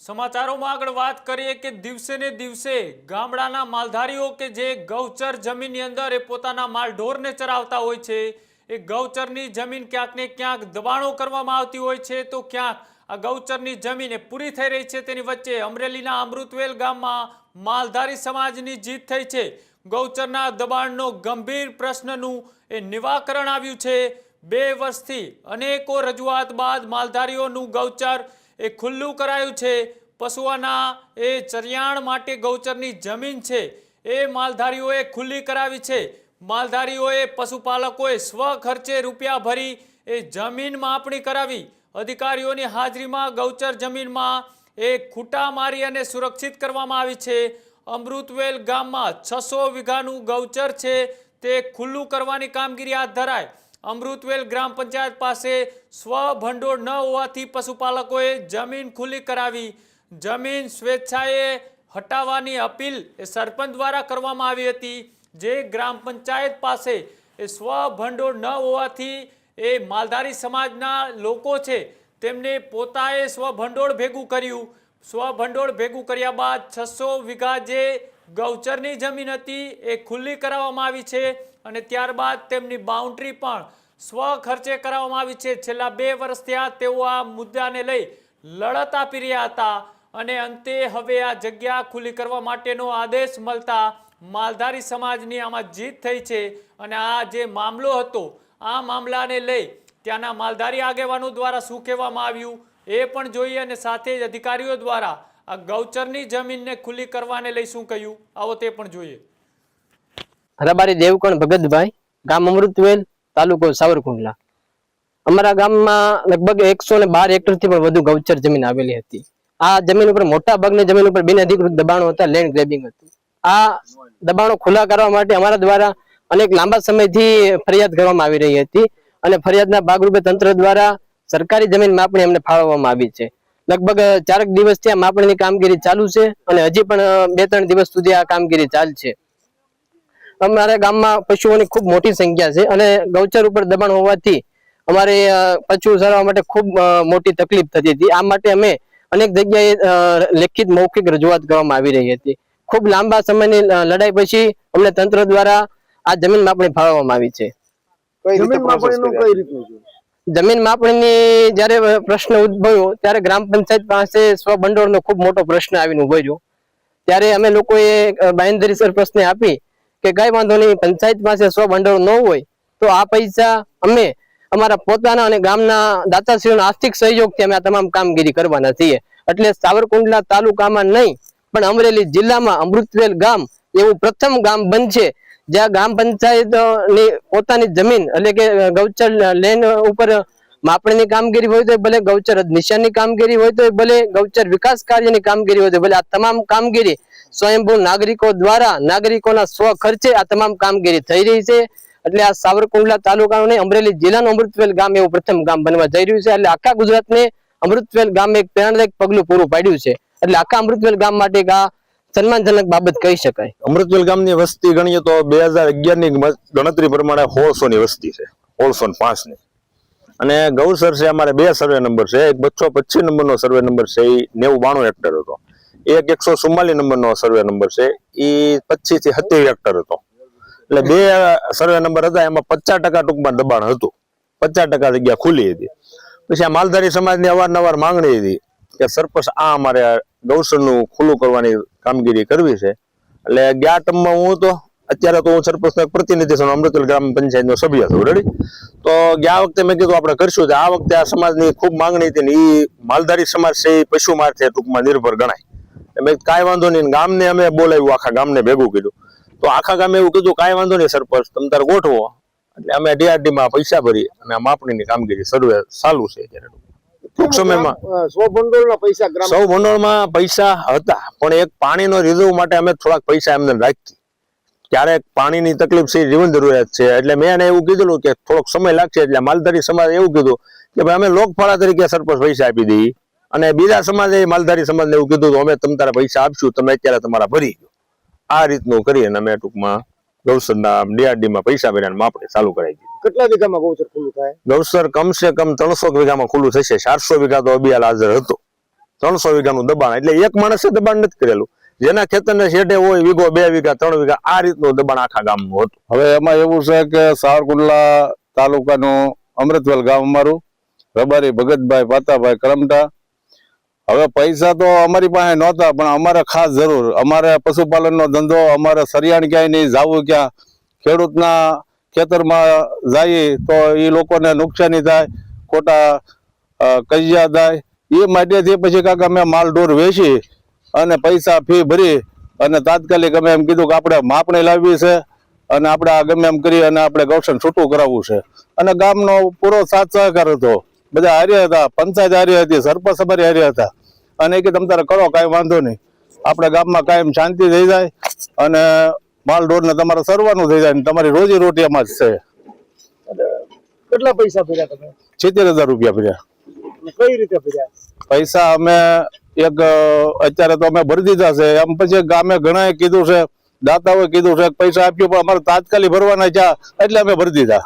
સમાચારોમાં આગળ વાત કરીએ કે દિવસે ને દિવસે ગામડાના માલધારીઓ કે જે ગૌચર જમીનની અંદર એ પોતાના માલ ઢોરને ચરાવતા હોય છે, એ ગૌચરની જમીન ક્યાંક ને ક્યાંક દબાણો કરવામાં આવતી હોય છે, તો ક્યાંક આ ગૌચરની જમીન એ પૂરી થઈ રહી છે. તેની વચ્ચે અમરેલીના અમૃતવેલ ગામમાં માલધારી સમાજની જીત થઈ છે. ગૌચરના દબાણનો ગંભીર પ્રશ્નનું એ નિવાકરણ આવ્યું છે. 2 વર્ષથી અનેકો રજૂઆત બાદ માલધારીઓનું ગૌચર એ ખુલ્લું કરાયું છે. પશુઓના એ ચરિયાણ માટે ગૌચરની જમીન છે એ માલધારીઓએ ખુલ્લી કરાવી છે. માલધારીઓએ પશુપાલકોએ સ્વ ખર્ચે રૂપિયા ભરી એ જમીન માપણી કરાવી. અધિકારીઓની હાજરીમાં ગૌચર જમીનમાં એ ખૂટા મારી અને સુરક્ષિત કરવામાં આવી છે. અમૃતવેલ ગામમાં 600 વીઘાનું ગૌચર છે તે ખુલ્લું કરવાની કામગીરી હાથ ધરાય. અમૃતવેલ ગ્રામ પંચાયત પાસે સ્વ ભંડોળ ન હોવાથી પશુપાલકોએ જમીન ખુલ્લી કરાવી. જમીન સ્વેચ્છાએ હટાવવાની અપીલ એ સરપંચ દ્વારા કરવામાં આવી હતી. જે ગ્રામ પંચાયત પાસે એ સ્વ ભંડોળ ન હોવાથી એ માલધારી સમાજના લોકો છે તેમને પોતાએ સ્વ ભંડોળ ભેગું કર્યું. સ્વ ભંડોળ ભેગું કર્યા બાદ 600 વીઘા જે ગૌચરની જમીન હતી એ ખુલ્લી કરાવવામાં આવી છે અને ત્યારબાદ તેમની બાઉન્ડ્રી પણ સ્વ ખર્ચે કરાવવામાં આવી છે. છેલ્લા 2 વર્ષથી તેઓ આ મુદ્દાને લઈ લડત આપી રહ્યા હતા અને અંતે હવે આ જગ્યા ખુલ્લી કરવા માટેનો આદેશ મળતા માલધારી સમાજની આમાં જીત થઈ છે. અને આ જે મામલો હતો આ મામલાને લઈ ત્યાંના માલધારી આગેવાનો દ્વારા શું કહેવામાં આવ્યું એ પણ જોઈએ અને સાથે જ અધિકારીઓ દ્વારા આ ગૌચરની જમીનને ખુલ્લી કરવાને લઈ શું કહ્યું આવો તે પણ જોઈએ. હરાબારી દેવકણ ભગતભાઈ, ગામ અમૃતવેલ, તાલુકો સાવરકુંડલા. અમારા ગામમાં લગભગ 112 હેક્ટરથી પણ વધુ ગૌચર જમીન આવેલી હતી. આ જમીન ઉપર મોટા ભાગની જમીન ઉપર બિનઅધિકૃત દબાણો હતા, લેન્ડ ગ્રેબિંગ હતું. આ દબાણો ખુલ્લા કરવા માટે અમારા દ્વારા અનેક લાંબા સમયથી ફરિયાદ કરવામાં આવી રહી હતી અને ફરિયાદના ભાગરૂપે તંત્ર દ્વારા સરકારી જમીન માપણી અમને ફાળવવામાં આવી છે. લગભગ 4 દિવસથી આ માપણીની કામગીરી ચાલુ છે અને હજી પણ 2-3 દિવસ સુધી આ કામગીરી ચાલશે. અમારા ગામમાં પશુઓની ખૂબ મોટી સંખ્યા છે અને ગૌચર ઉપર દબાણ હોવાથી અમારે પશુ ચરાવવા માટે ખૂબ મોટી તકલીફ થતી હતી. આ માટે અમે અનેક જગ્યાએ લેખિત મૌખિક રજૂઆત કરવામાં આવી રહી હતી. ખૂબ લાંબા સમયની લડાઈ પછી અમને તંત્ર દ્વારા આ જમીન માપણી ફાળવવામાં આવી છે. જમીન માપણીની જયારે પ્રશ્ન ઉદ્ભવ્યો ત્યારે ગ્રામ પંચાયત પાસે સ્વ ભંડોળનો ખૂબ મોટો પ્રશ્ન આવીને ઉભર્યો. ત્યારે અમે લોકોએ બાંયધરી સરપંચને આપી કે કઈ વાંધો નહીં, પંચાયત પાસે સ્વ ભંડોળ ન હોય તો આ પૈસા અમે અમારા પોતાના અને ગામના દાતાશ્રીઓના આર્થિક સહયોગથી અમે આ તમામ કામગીરી કરવાના છીએ. એટલે સાવરકુંડલા તાલુકામાં નહીં પણ અમરેલી જિલ્લામાં અમૃતવેલ ગામ એવું પ્રથમ ગામ બનશે જ્યાં ગ્રામ પંચાયત ની પોતાની જમીન એટલે કે ગૌચર લેન્ડ ઉપર માપણીની કામગીરી હોય તો ભલે, ગૌચર નિશાનની કામગીરી હોય તો ભલે, ગૌચર વિકાસ કાર્યની કામગીરી હોય તો ભલે, આ તમામ કામગીરી સ્વયંભૂ નાગરિકો દ્વારા નાગરિકોના સ્વ ખર્ચે આ તમામ કામગીરી થઈ રહી છે. એટલે આ સાવરકુંડલા તાલુકાનું અમરેલી જિલ્લાનું અમૃતવેલ ગામ એવું પ્રથમ ગામ બનવા જઈ રહ્યું છે. એટલે આખા ગુજરાતને અમૃતવેલ ગામ એક પ્રેરણાદાયક પગલું પૂરું પાડ્યું છે. એટલે આખા અમૃતવેલ ગામ માટે એક આ સન્માનજનક બાબત કહી શકાય. અમૃતવેલ ગામની વસ્તી ગણીએ તો 2011 ની ગણતરી પ્રમાણે 1600 ની વસ્તી છે, 1605 ની. અને ગૌસર છે અમારે 2 સર્વે નંબર છે. એક 225 નંબરનો સર્વે નંબર છે એ 90-92 હેક્ટર હતો. એક 144 નંબરનો સર્વે નંબર છે એ 25 થી 27 હેક્ટર હતો. એટલે 2 સર્વે નંબર હતા એમાં 50% ટૂંકમાં દબાણ હતું, 50% જગ્યા ખુલ્લી હતી. પછી આ માલધારી સમાજની અવારનવાર માંગણી હતી કે સરપંચ આ અમારે ગૌસરનું ખુલ્લું કરવાની કામગીરી કરવી છે. એટલે ગયા ટર્મમાં હું તો અત્યારે તો હું સરપંચનો પ્રતિનિધિ છું, અમૃતવેલ ગ્રામ પંચાયતનો સભ્ય છું. રેડી. તો ગયા વખતે મેં કીધું આપણે કરશું. આ વખતે આ સમાજની ખૂબ માંગણી હતી ને એ માલધારી સમાજ છે એ પશુ મારથી ટૂંકમાં નિર્ભર ગણાય. મેં કાંઈ વાંધો નહીં, ગામને અમે બોલાવ્યું, આખા ગામને ભેગું કીધું. તો આખા ગામે એવું કીધું કાંઈ વાંધો નહીં સરપંચ, તમે તારે ગોઠવો. એટલે અમે DRD માં પૈસા ભરી અને આ માપણીની કામગીરી સર્વે ચાલુ છે. અત્યારે ટૂંક સમયમાં સૌ ભંડોળમાં પૈસા હતા પણ એક પાણીનો રિઝર્વ માટે અમે થોડાક પૈસા એમને રાખી. ક્યારેક પાણીની તકલીફ છે, જીવન જરૂરિયાત છે. એટલે મેં એને એવું કીધું કે થોડોક સમય લાગશે. એટલે માલધારી સમાજ એવું કીધું કે ભાઈ અમે લોકફાળા તરીકે સરપંચ પૈસા આપી દઈએ. અને બીજા સમાજે માલધારી સમાજને એવું કીધું અમે તમ તારા પૈસા આપશું, તમે અત્યારે તમારા ભરી ગયો. આ રીતનું કરી અને અમે ટૂંકમાં ગૌસરના DRD માં પૈસા ભર્યા માપણી ચાલુ કરાવી દીધી. કેટલા વીઘામાં ગૌચર ખુલ્લું થાય? ગૌચર કમસે કમ 300 વીઘામાં ખુલ્લું થશે. 400 વીઘા તો અબિયાલ હાજર હતો. 300 વીઘાનું દબાણ, એટલે એક માણસે દબાણ નથી કરેલું. જેના ખેતરને શેઢે હોય વીઘો 2 વીઘા 3 વીઘા આ રીતનું દબાણ આખા ગામનું હતું. હવે એમાં એવું છે કે સાવરકુંડલા તાલુકાનું અમૃતવેલ ગામ અમારું, રબારી ભગતભાઈ પાતાભાઈ કરમટા. હવે પૈસા તો અમારી પાસે નહોતા, પણ અમારે ખાસ જરૂર, અમારે પશુપાલનનો ધંધો, અમારે સરિયાણ ક્યાંય નહીં જાવું, ક્યાં ખેડૂતના ખેતરમાં જઈએ તો એ લોકોને નુકસાની થાય, ખોટા કજિયા થાય. એ માટેથી પછી કાંક અમે માલ ઢોર વેચી અને પૈસા ફી ભરી અને તાત્કાલિક અમે એમ કીધું કે આપણે માપણી લાવવી છે અને આપણે આ ગમે એમ કરી અને આપણે ગૌશન છૂટું કરાવવું છે. અને ગામનો પૂરો સાથ સહકાર હતો, બધા હાર્યા હતા, પંચાયત હારી હતી, સરપંચ અમારી હાર્યા હતા. અને કે તમે તારે કરો, કાંઈ વાંધો નહીં, આપણે ગામમાં કાયમ શાંતિ થઈ જાય અને માલ ઢોર ને તમારે સરવાનું થઈ જાય, તમારી રોજી રોટી એમાં જ છે. કેટલા પૈસા ભર્યા તમે? 70,000 રૂપિયા ભર્યા. કઈ રીતે ભર્યા? પૈસા અમે અત્યારે તો અમે ભરી દીધા છે. એમ પછી ગામે ઘણા કીધું છે, દાતાઓએ કીધું છે પૈસા આપ્યો, પણ અમારે તાત્કાલિક ભરવાના છે એટલે અમે ભરી દીધા.